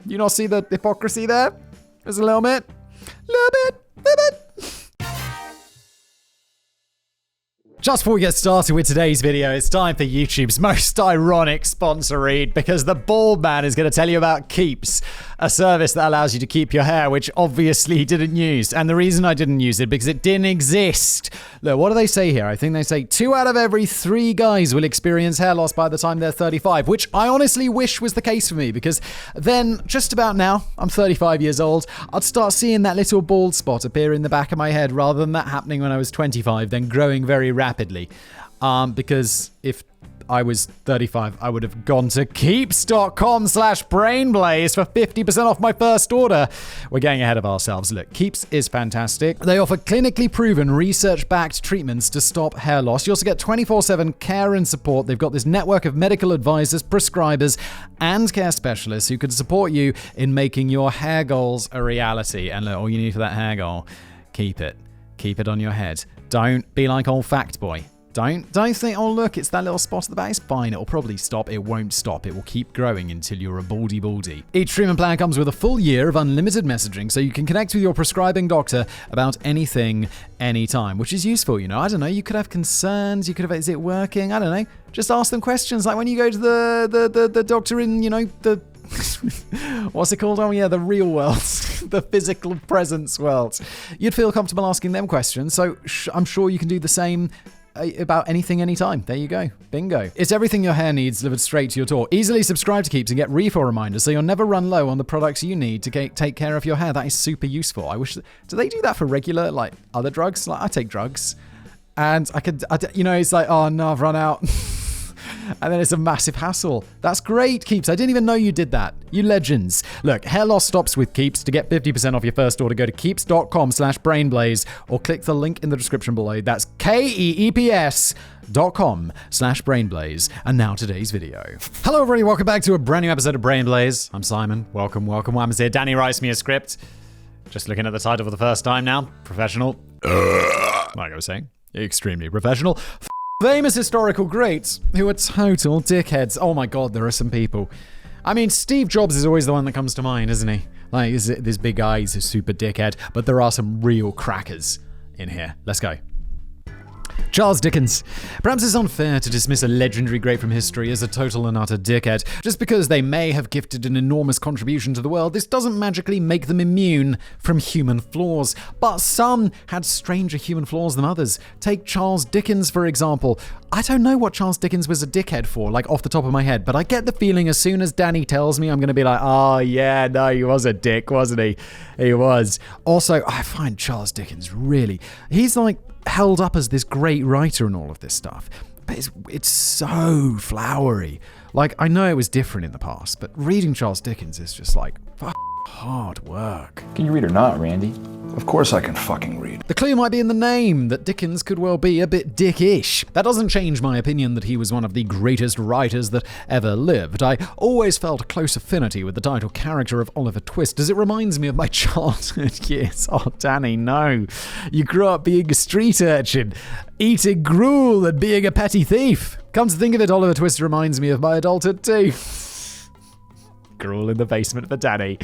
You not see the hypocrisy there? There's a little bit. Little bit. Just before we get started with today's video, it's time for YouTube's most ironic sponsor read, because the bald man is going to tell you about Keeps, a service that allows you to keep your hair, which obviously he didn't use. And the reason I didn't use it, because it didn't exist. Look, what do they say here? I think they say 2 out of every 3 guys will experience hair loss by the time they're 35, which I honestly wish was the case for me, because then just about now, I'm 35 years old, I'd start seeing that little bald spot appear in the back of my head, rather than that happening when I was 25, then growing very rapidly. Because if I was 35, I would have gone to keeps.com/brainblaze for 50% off my first order. We're getting ahead of ourselves. Look, Keeps is fantastic. They offer clinically proven, research-backed treatments to stop hair loss. You also get 24/7 care and support. They've got this network of medical advisors, prescribers, and care specialists who can support you in making your hair goals a reality. And look, all you need for that hair goal, keep it. Keep it on your head. Don't be like old fact boy. Don't think, oh look, it's that little spot at the back. It's fine, it'll probably stop. It won't stop. It will keep growing until you're a baldy. Each treatment plan comes with a full year of unlimited messaging, so you can connect with your prescribing doctor about anything, anytime, which is useful, you know. I don't know, you could have concerns, you could have, is it working? I don't know. Just ask them questions, like when you go to the doctor in, you know, the what's it called? Oh yeah, the real world, the physical presence world. You'd feel comfortable asking them questions, so I'm sure you can do the same about anything, anytime. There you go. Bingo. It's everything your hair needs delivered straight to your door. Easily subscribe to Keeps and get refill reminders so you'll never run low on the products you need to take care of your hair. That is super useful. I wish, do they do that for regular, like, other drugs? Like, I take drugs and you know, it's like, oh no, I've run out. And then it's a massive hassle. That's great, Keeps. I didn't even know you did that. You legends. Look, hair loss stops with Keeps. To get 50% off your first order, go to keeps.com/brainblaze or click the link in the description below. That's keeps.com/brainblaze. And now today's video. Hello everybody, welcome back to a brand new episode of Brainblaze. I'm Simon. Welcome. Wham's here. Danny writes me a script. Just looking at the title for the first time now. Professional. Like I was saying, extremely professional. Famous historical greats who are total dickheads. Oh my god, there are some people. I mean, Steve Jobs is always the one that comes to mind, isn't he? Like, this big guy, he's a super dickhead, but there are some real crackers in here. Let's go. Charles Dickens. Perhaps it's unfair to dismiss a legendary great from history as a total and utter dickhead. Just because they may have gifted an enormous contribution to the world, this doesn't magically make them immune from human flaws. But some had stranger human flaws than others. Take Charles Dickens, for example. I don't know what Charles Dickens was a dickhead for, like off the top of my head, but I get the feeling as soon as Danny tells me, I'm going to be like, oh yeah, no, he was a dick, wasn't he? He was. Also, I find Charles Dickens really, he's like, held up as this great writer and all of this stuff, but it's so flowery. Like, I know it was different in the past, but reading Charles Dickens is just like hard work. Can you read or not, Randy? Of course I can fucking read. The clue might be in the name, that Dickens could well be a bit dickish. That doesn't change my opinion that he was one of the greatest writers that ever lived. I always felt a close affinity with the title character of Oliver Twist, as it reminds me of my childhood years. Oh, Danny, no. You grew up being a street urchin, eating gruel and being a petty thief. Come to think of it, Oliver Twist reminds me of my adulthood too. Gruel in the basement for Danny.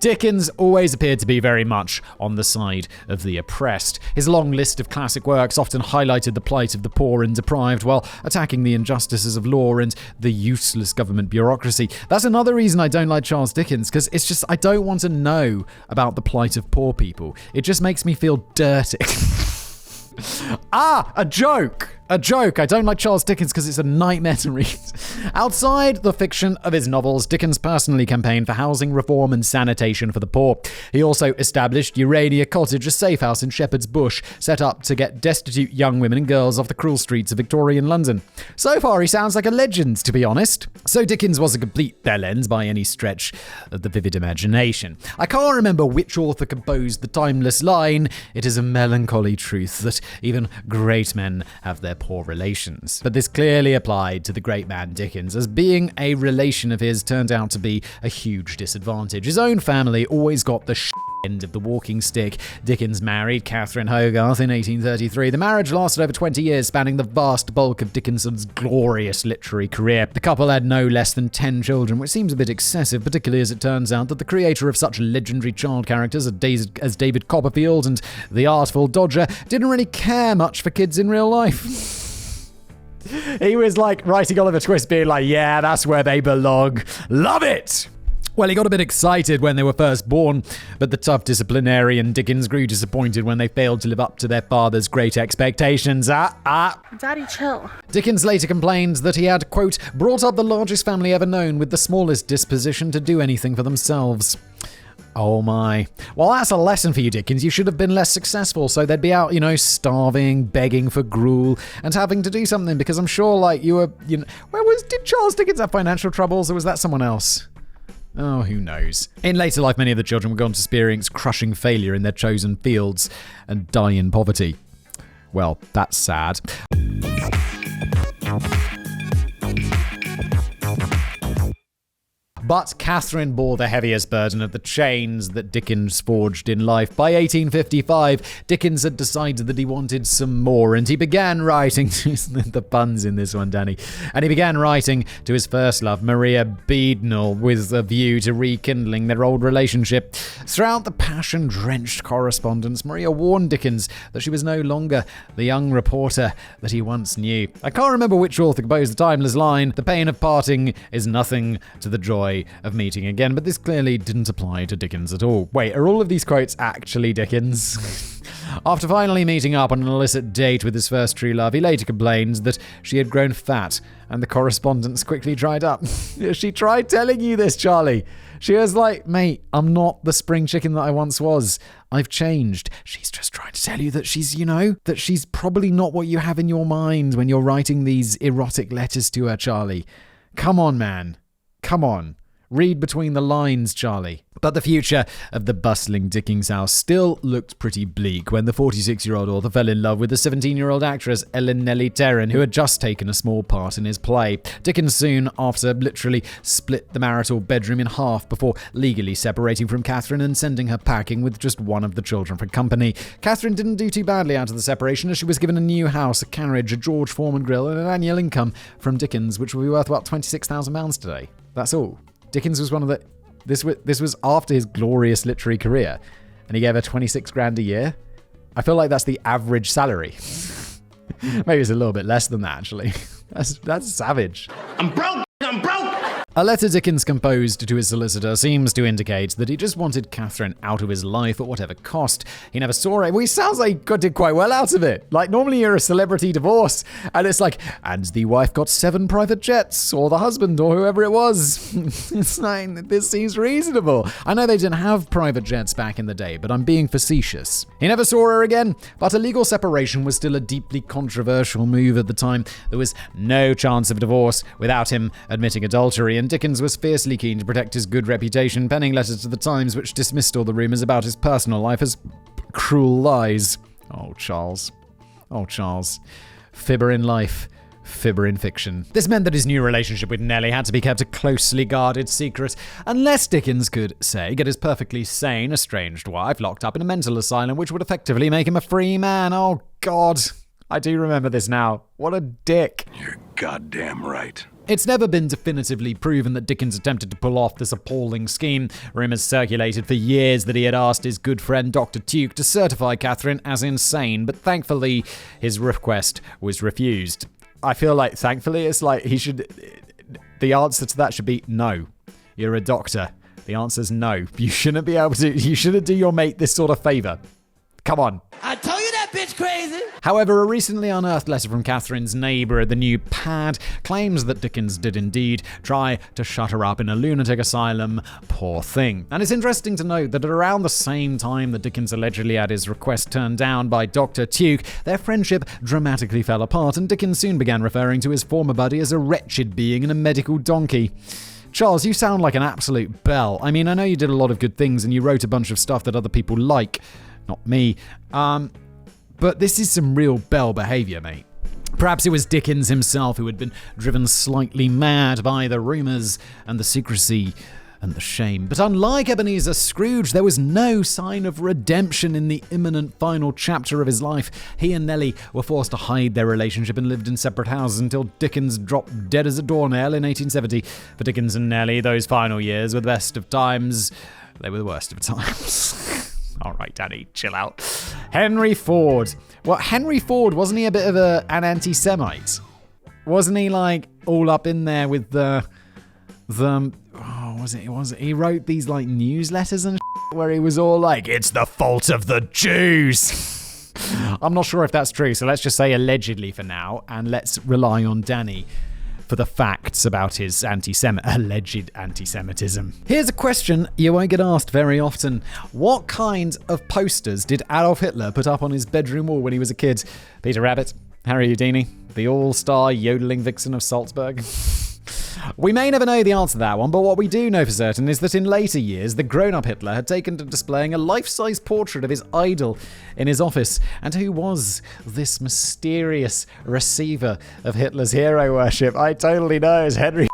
Dickens always appeared to be very much on the side of the oppressed. His long list of classic works often highlighted the plight of the poor and deprived while attacking the injustices of law and the useless government bureaucracy. That's another reason I don't like Charles Dickens, because it's just, I don't want to know about the plight of poor people. It just makes me feel dirty. A joke. I don't like Charles Dickens because it's a nightmare to read. Outside the fiction of his novels, Dickens personally campaigned for housing reform and sanitation for the poor. He also established Urania Cottage, a safe house in Shepherd's Bush, set up to get destitute young women and girls off the cruel streets of Victorian London. So far, he sounds like a legend, to be honest. So Dickens was a complete bellend by any stretch of the vivid imagination. I can't remember which author composed the timeless line, "It is a melancholy truth that even great men have their poor relations." But this clearly applied to the great man Dickens, as being a relation of his turned out to be a huge disadvantage. His own family always got the end of the walking stick. Dickens married Catherine Hogarth in 1833. The marriage lasted over 20 years, spanning the vast bulk of Dickinson's glorious literary career. The couple had no less than 10 children, which seems a bit excessive, particularly as it turns out that the creator of such legendary child characters as David Copperfield and the Artful Dodger didn't really care much for kids in real life. He was like writing Oliver Twist being like, yeah, that's where they belong. Love it! Well, he got a bit excited when they were first born, but the tough disciplinarian Dickens grew disappointed when they failed to live up to their father's great expectations. Daddy, chill. Dickens later complained that he had, quote, brought up the largest family ever known with the smallest disposition to do anything for themselves. Oh my. Well, that's a lesson for you, Dickens. You should have been less successful, so they'd be out, starving, begging for gruel, and having to do something, because I'm sure, you were, did Charles Dickens have financial troubles, or was that someone else? Oh, who knows? In later life, many of the children would go on to experience crushing failure in their chosen fields and die in poverty. Well, that's sad. But Catherine bore the heaviest burden of the chains that Dickens forged in life. By 1855, Dickens had decided that he wanted some more, and he began writing the puns in this one, Danny. And he began writing to his first love, Maria Beadnell, with a view to rekindling their old relationship. Throughout the passion-drenched correspondence, Maria warned Dickens that she was no longer the young reporter that he once knew. I can't remember which author composed the timeless line, "The pain of parting is nothing to the joy of meeting again," but this clearly didn't apply to Dickens at all. Wait, are all of these quotes actually Dickens? After finally meeting up on an illicit date with his first true love, he later complains that she had grown fat, and the correspondence quickly dried up. She tried telling you this, Charlie. She was like, mate, I'm not the spring chicken that I once was. I've changed. She's just trying to tell you that that she's probably not what you have in your mind when you're writing these erotic letters to her, Charlie. Come on, man. Come on. Read between the lines, Charlie. But the future of the bustling Dickens house still looked pretty bleak when the 46-year-old author fell in love with the 17-year-old actress Ellen Nellie Terran, who had just taken a small part in his play. Dickens soon after literally split the marital bedroom in half before legally separating from Catherine and sending her packing with just one of the children for company. Catherine didn't do too badly out of the separation, as she was given a new house, a carriage, a George Foreman grill, and an annual income from Dickens, which will be worth about £26,000 today. That's all. Dickens was one of the... This was after his glorious literary career, and he gave her 26 grand a year. I feel like that's the average salary. Maybe it's a little bit less than that, actually. That's savage. I'm broke! A letter Dickens composed to his solicitor seems to indicate that he just wanted Catherine out of his life at whatever cost. He never saw her. Well, he sounds like he did quite well out of it. Like, normally you're a celebrity divorce, and it's like, and the wife got 7 private jets, or the husband, or whoever it was. It's like, this seems reasonable. I know they didn't have private jets back in the day, but I'm being facetious. He never saw her again, but a legal separation was still a deeply controversial move at the time. There was no chance of divorce without him admitting adultery, and Dickens was fiercely keen to protect his good reputation, penning letters to the Times which dismissed all the rumours about his personal life as cruel lies. Oh, Charles. Fibber in life, fibber in fiction. This meant that his new relationship with Nellie had to be kept a closely guarded secret, unless Dickens could, say, get his perfectly sane, estranged wife locked up in a mental asylum, which would effectively make him a free man. Oh, God. I do remember this now. What a dick. You're goddamn right. It's never been definitively proven that Dickens attempted to pull off this appalling scheme. Rumours circulated for years that he had asked his good friend Dr. Tuke to certify Catherine as insane, but thankfully his request was refused. I feel like thankfully it's like the answer to that should be no. You're a doctor. The answer's no. You shouldn't do your mate this sort of favour. Come on. I told you that bitch crazy. However, a recently unearthed letter from Catherine's neighbour at the New Pad claims that Dickens did indeed try to shut her up in a lunatic asylum. Poor thing. And it's interesting to note that at around the same time that Dickens allegedly had his request turned down by Dr. Tuke, their friendship dramatically fell apart, and Dickens soon began referring to his former buddy as a wretched being and a medical donkey. Charles, you sound like an absolute belle. I mean, I know you did a lot of good things and you wrote a bunch of stuff that other people like. Not me. But this is some real belle behaviour, mate. Perhaps it was Dickens himself who had been driven slightly mad by the rumours and the secrecy and the shame. But unlike Ebenezer Scrooge, there was no sign of redemption in the imminent final chapter of his life. He and Nellie were forced to hide their relationship and lived in separate houses until Dickens dropped dead as a doornail in 1870. For Dickens and Nellie, those final years were the best of times. They were the worst of times. All right, Daddy, chill out. Henry Ford. Well, Henry Ford, wasn't he a bit of an anti-Semite? Wasn't he like all up in there with he wrote these like newsletters and where he was all like, it's the fault of the Jews. I'm not sure if that's true, so let's just say allegedly for now, and let's rely on Danny for the facts about his alleged anti-Semitism. Here's a question you won't get asked very often. What kind of posters did Adolf Hitler put up on his bedroom wall when he was a kid? Peter Rabbit, Harry Houdini, the all-star yodeling vixen of Salzburg? We may never know the answer to that one, but what we do know for certain is that in later years, the grown-up Hitler had taken to displaying a life-size portrait of his idol in his office. And who was this mysterious receiver of Hitler's hero worship? I totally know, it's Henry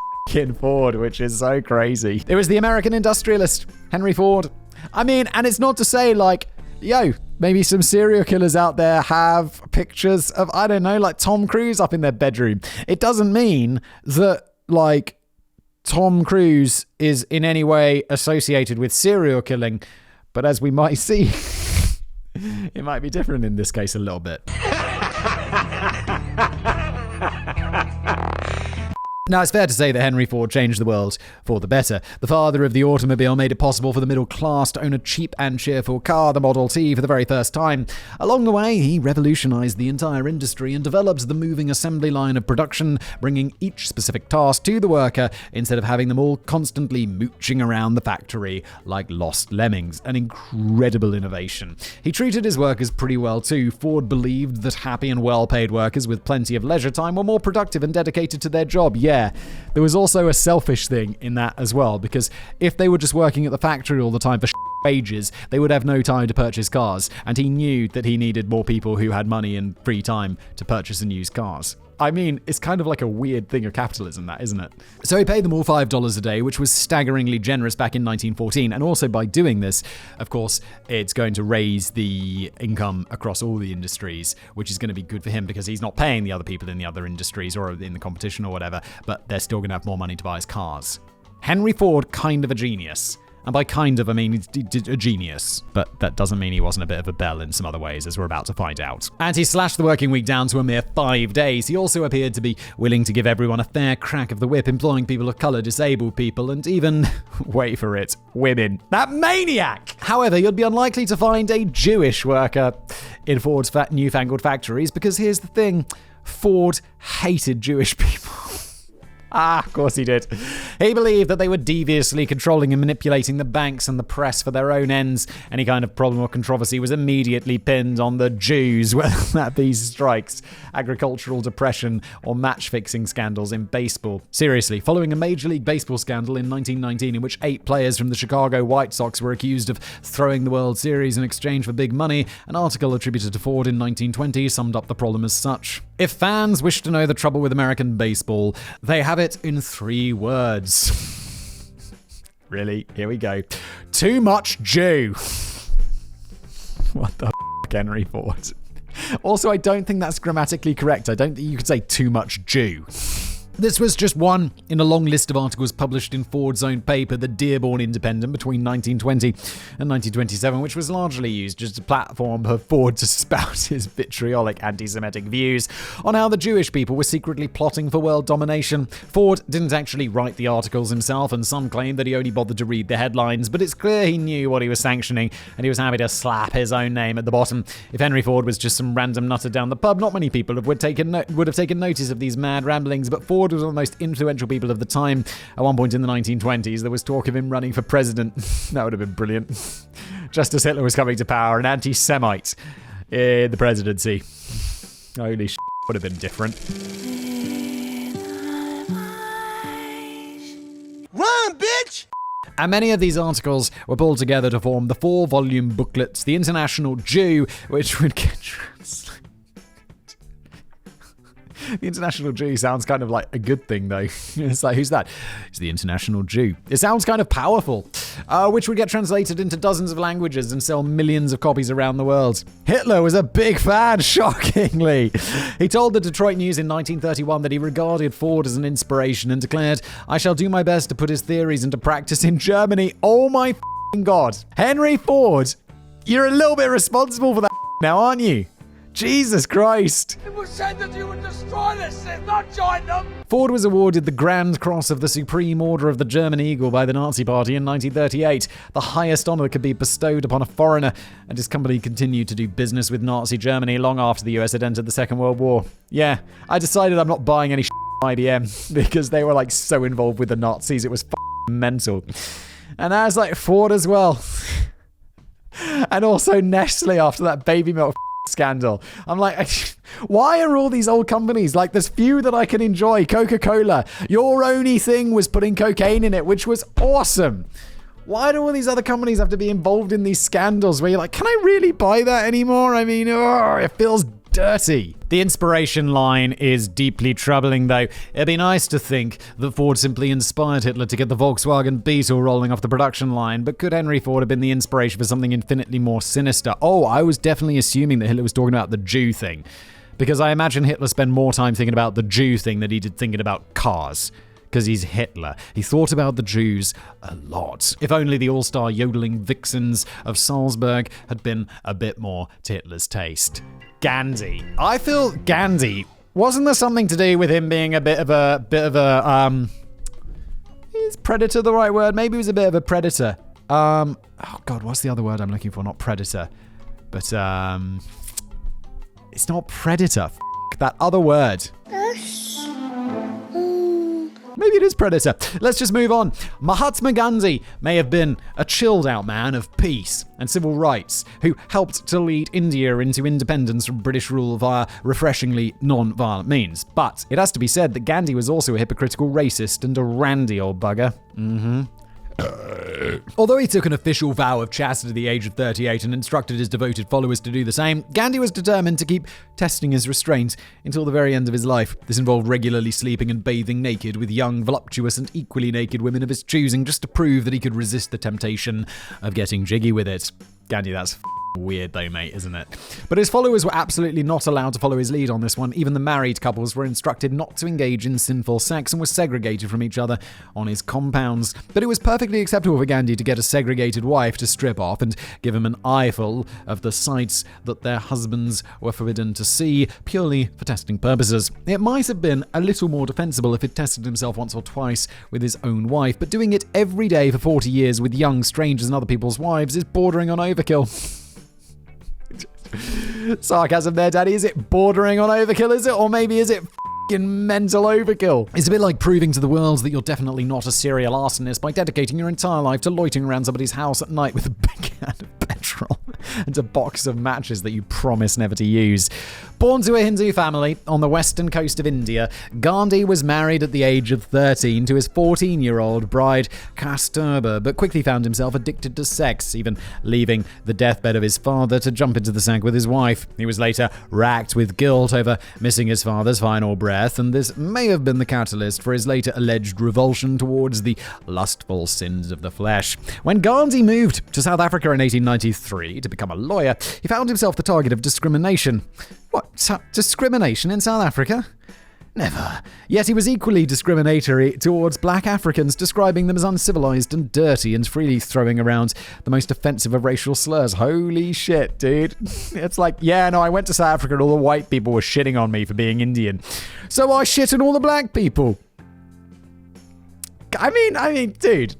Ford, which is so crazy. It was the American industrialist, Henry Ford. I mean, and it's not to say like, yo, maybe some serial killers out there have pictures of, I don't know, like Tom Cruise up in their bedroom. It doesn't mean that like Tom Cruise is in any way associated with serial killing, but as we might see, it might be different in this case a little bit. Now, it's fair to say that Henry Ford changed the world for the better. The father of the automobile made it possible for the middle class to own a cheap and cheerful car, the Model T, for the very first time. Along the way, he revolutionized the entire industry and developed the moving assembly line of production, bringing each specific task to the worker instead of having them all constantly mooching around the factory like lost lemmings. An incredible innovation. He treated his workers pretty well too. Ford believed that happy and well-paid workers with plenty of leisure time were more productive and dedicated to their job. Yeah, there was also a selfish thing in that as well, because if they were just working at the factory all the time for wages, they would have no time to purchase cars, and he knew that he needed more people who had money and free time to purchase and use cars. I mean, it's kind of like a weird thing of capitalism, that, isn't it? So he paid them all $5 a day, which was staggeringly generous back in 1914. And also by doing this, of course, it's going to raise the income across all the industries, which is going to be good for him because he's not paying the other people in the other industries or in the competition or whatever, but they're still going to have more money to buy his cars. Henry Ford, kind of a genius. And by kind of, I mean a genius. But that doesn't mean he wasn't a bit of a belle in some other ways, as we're about to find out. And he slashed the working week down to a mere 5 days. He also appeared to be willing to give everyone a fair crack of the whip, employing people of colour, disabled people, and even, wait for it, women. That maniac! However, you'd be unlikely to find a Jewish worker in Ford's newfangled factories, because here's the thing, Ford hated Jewish people. Of course he did. He believed that they were deviously controlling and manipulating the banks and the press for their own ends. Any kind of problem or controversy was immediately pinned on the Jews, whether that be strikes, agricultural depression, or match-fixing scandals in baseball. Seriously, following a Major League Baseball scandal in 1919 in which 8 players from the Chicago White Sox were accused of throwing the World Series in exchange for big money, an article attributed to Ford in 1920 summed up the problem as such. If fans wish to know the trouble with American baseball, they have it in 3 words. Really? Here we go. Too much Jew. What the Henry Ford? Also, I don't think that's grammatically correct. I don't think you could say too much Jew. This was just one in a long list of articles published in Ford's own paper, the Dearborn Independent, between 1920 and 1927, which was largely used as a platform for Ford to spout his vitriolic anti-Semitic views on how the Jewish people were secretly plotting for world domination. Ford didn't actually write the articles himself, and some claim that he only bothered to read the headlines, but it's clear he knew what he was sanctioning, and he was happy to slap his own name at the bottom. If Henry Ford was just some random nutter down the pub, not many people would have taken notice of these mad ramblings, but Ford was one of the most influential people of the time. At one point in the 1920s, there was talk of him running for president. That would have been brilliant. Just as Hitler was coming to power, an anti-Semite in the presidency. Holy shit, would have been different. Run, bitch! And many of these articles were pulled together to form the 4-volume booklets, The International Jew, which would get translated. The International Jew sounds kind of like a good thing, though. It's like, who's that? It's the International Jew. It sounds kind of powerful, which would get translated into dozens of languages and sell millions of copies around the world. Hitler was a big fan, shockingly. He told the Detroit News in 1931 that he regarded Ford as an inspiration and declared, "I shall do my best to put his theories into practice in Germany." Oh my God. Henry Ford, you're a little bit responsible for that now, aren't you? Jesus Christ. It was said that you would destroy this and not join them. Ford was awarded the Grand Cross of the Supreme Order of the German Eagle by the Nazi Party in 1938, the highest honor that could be bestowed upon a foreigner, and his company continued to do business with Nazi Germany long after the US had entered the Second World War. Yeah, I decided I'm not buying any IBM because they were like so involved with the Nazis, it was mental. And I was like, Ford as well. And also Nestle after that baby milk scandal. I'm like, why are all these old companies, like there's few that I can enjoy. Coca-Cola, your only thing was putting cocaine in it, which was awesome. Why do all these other companies have to be involved in these scandals where you're like, can I really buy that anymore? I mean, it feels dirty. The inspiration line is deeply troubling, though. It'd be nice to think that Ford simply inspired Hitler to get the Volkswagen Beetle rolling off the production line, but could Henry Ford have been the inspiration for something infinitely more sinister? Oh, I was definitely assuming that Hitler was talking about the Jew thing, because I imagine Hitler spent more time thinking about the Jew thing than he did thinking about cars. Because he's Hitler. He thought about the Jews a lot. If only the all-star yodeling vixens of Salzburg had been a bit more to Hitler's taste. Gandhi. I feel Gandhi, wasn't there something to do with him being a bit of a is predator the right word? Maybe he was a bit of a predator. Oh God, what's the other word I'm looking for? Not predator, but it's not predator. That other word. Maybe it is predator. Let's just move on. Mahatma Gandhi may have been a chilled out man of peace and civil rights who helped to lead India into independence from British rule via refreshingly non-violent means. But it has to be said that Gandhi was also a hypocritical racist and a randy old bugger. Although he took an official vow of chastity at the age of 38 and instructed his devoted followers to do the same, Gandhi was determined to keep testing his restraint until the very end of his life. This involved regularly sleeping and bathing naked with young, voluptuous and equally naked women of his choosing just to prove that he could resist the temptation of getting jiggy with it. Gandhi, that's weird though, mate, isn't it? But his followers were absolutely not allowed to follow his lead on this one. Even the married couples were instructed not to engage in sinful sex and were segregated from each other on his compounds. But it was perfectly acceptable for Gandhi to get a segregated wife to strip off and give him an eyeful of the sights that their husbands were forbidden to see, purely for testing purposes. It might have been a little more defensible if he'd tested himself once or twice with his own wife, but doing it every day for 40 years with young strangers and other people's wives is bordering on overkill. Sarcasm there, Daddy. Is it bordering on overkill, is it? Or maybe is it f***ing mental overkill? It's a bit like proving to the world that you're definitely not a serial arsonist by dedicating your entire life to loitering around somebody's house at night with a big can of petrol and a box of matches that you promise never to use. Born to a Hindu family on the western coast of India, Gandhi was married at the age of 13 to his 14-year-old bride, Kasturba, but quickly found himself addicted to sex, even leaving the deathbed of his father to jump into the sack with his wife. He was later racked with guilt over missing his father's final breath, and this may have been the catalyst for his later alleged revulsion towards the lustful sins of the flesh. When Gandhi moved to South Africa in 1893 to become a lawyer, he found himself the target of discrimination. What? Discrimination in South Africa? Never. Yet he was equally discriminatory towards black Africans, describing them as uncivilized and dirty and freely throwing around the most offensive of racial slurs. Holy shit, dude. It's like, yeah, no, I went to South Africa and all the white people were shitting on me for being Indian. So I shit on all the black people. I mean, dude.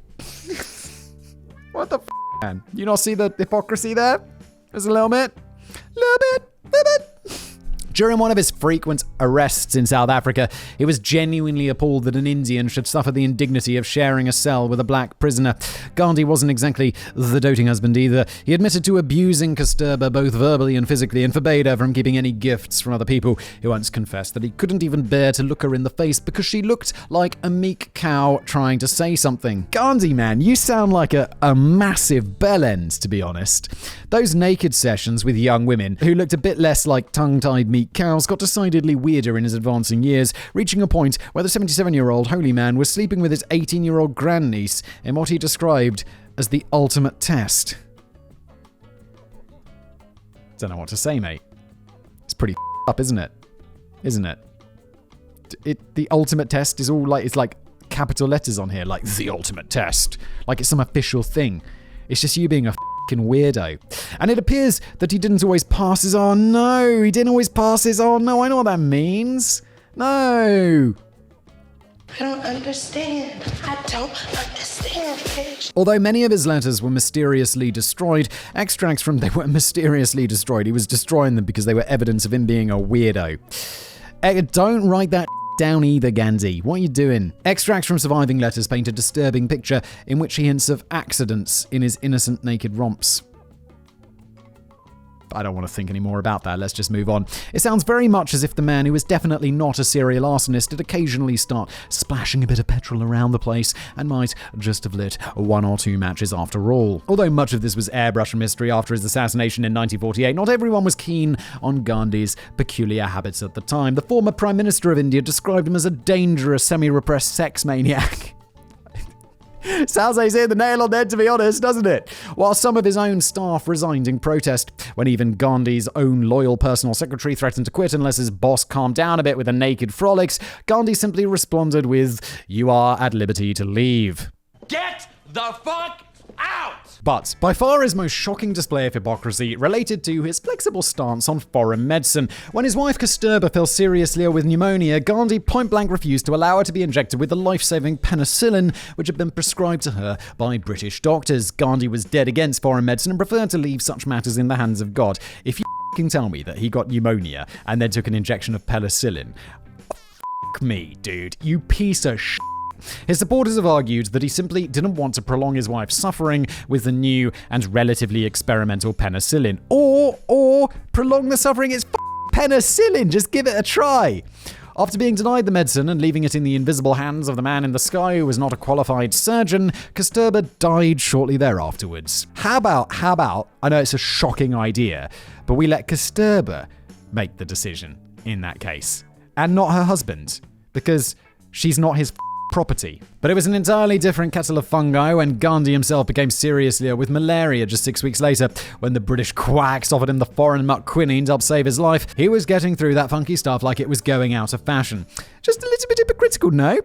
What the man? You not see the hypocrisy there? There's a little bit. Little bit. During one of his frequent arrests in South Africa, he was genuinely appalled that an Indian should suffer the indignity of sharing a cell with a black prisoner. Gandhi wasn't exactly the doting husband either. He admitted to abusing Kasturba both verbally and physically and forbade her from keeping any gifts from other people. He once confessed that he couldn't even bear to look her in the face because she looked like a meek cow trying to say something. Gandhi, man, you sound like a massive bellend, to be honest. Those naked sessions with young women who looked a bit less like tongue-tied meek cows got decidedly weirder in his advancing years, reaching a point where the 77-year-old holy man was sleeping with his 18-year-old grandniece in what he described as the ultimate test. Don't know what to say, mate. It's pretty up, isn't it? Isn't it? The ultimate test is all like, it's like capital letters on here, like the ultimate test. Like it's some official thing. It's just you being a fucking weirdo. And it appears that he didn't always pass his, oh no, he didn't always pass his, oh no, I know what that means. No. I don't understand. I don't understand, bitch. Although many of his letters were mysteriously destroyed, extracts from they were mysteriously destroyed. He was destroying them because they were evidence of him being a weirdo. Don't write that down either, Gandhi. What are you doing? Extracts from surviving letters paint a disturbing picture in which he hints of accidents in his innocent naked romps. I don't want to think any more about that. Let's just move on. It sounds very much as if the man who was definitely not a serial arsonist did occasionally start splashing a bit of petrol around the place and might just have lit one or two matches after all. Although much of this was airbrushed from history after his assassination in 1948, not everyone was keen on Gandhi's peculiar habits at the time. The former Prime Minister of India described him as a dangerous, semi-repressed sex maniac. Sounds like he's hit the nail on the head, to be honest, doesn't it? While some of his own staff resigned in protest, when even Gandhi's own loyal personal secretary threatened to quit unless his boss calmed down a bit with the naked frolics, Gandhi simply responded with, "You are at liberty to leave." Get the fuck out! But by far his most shocking display of hypocrisy related to his flexible stance on foreign medicine. When his wife Kasturba fell seriously ill with pneumonia, Gandhi point-blank refused to allow her to be injected with the life-saving penicillin, which had been prescribed to her by British doctors. Gandhi was dead against foreign medicine and preferred to leave such matters in the hands of God. If you can tell me that he got pneumonia and then took an injection of penicillin, fuck me, dude. You piece of shit. His supporters have argued that he simply didn't want to prolong his wife's suffering with the new and relatively experimental penicillin. Or prolong the suffering, it's penicillin, just give it a try. After being denied the medicine and leaving it in the invisible hands of the man in the sky who was not a qualified surgeon, Kasturba died shortly thereafterwards. How about, I know it's a shocking idea, but we let Kasturba make the decision in that case, and not her husband, because she's not his property. But it was an entirely different kettle of fungi when Gandhi himself became seriously ill with malaria just 6 weeks later. When the British quacks offered him the foreign muck quinine to help save his life, he was getting through that funky stuff like it was going out of fashion. Just a little bit hypocritical, no?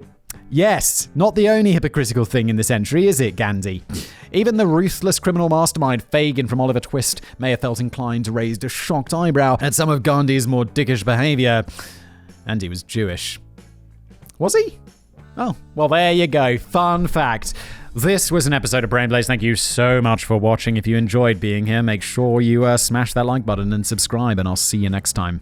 Yes, not the only hypocritical thing in this entry, is it, Gandhi? Even the ruthless criminal mastermind Fagin from Oliver Twist may have felt inclined to raise a shocked eyebrow at some of Gandhi's more dickish behaviour. And he was Jewish. Was he? Oh, well, there you go. Fun fact. This was an episode of Brain Blaze. Thank you so much for watching. If you enjoyed being here, make sure you smash that like button and subscribe, and I'll see you next time.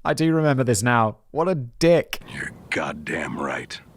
I do remember this now. What a dick. You're goddamn right.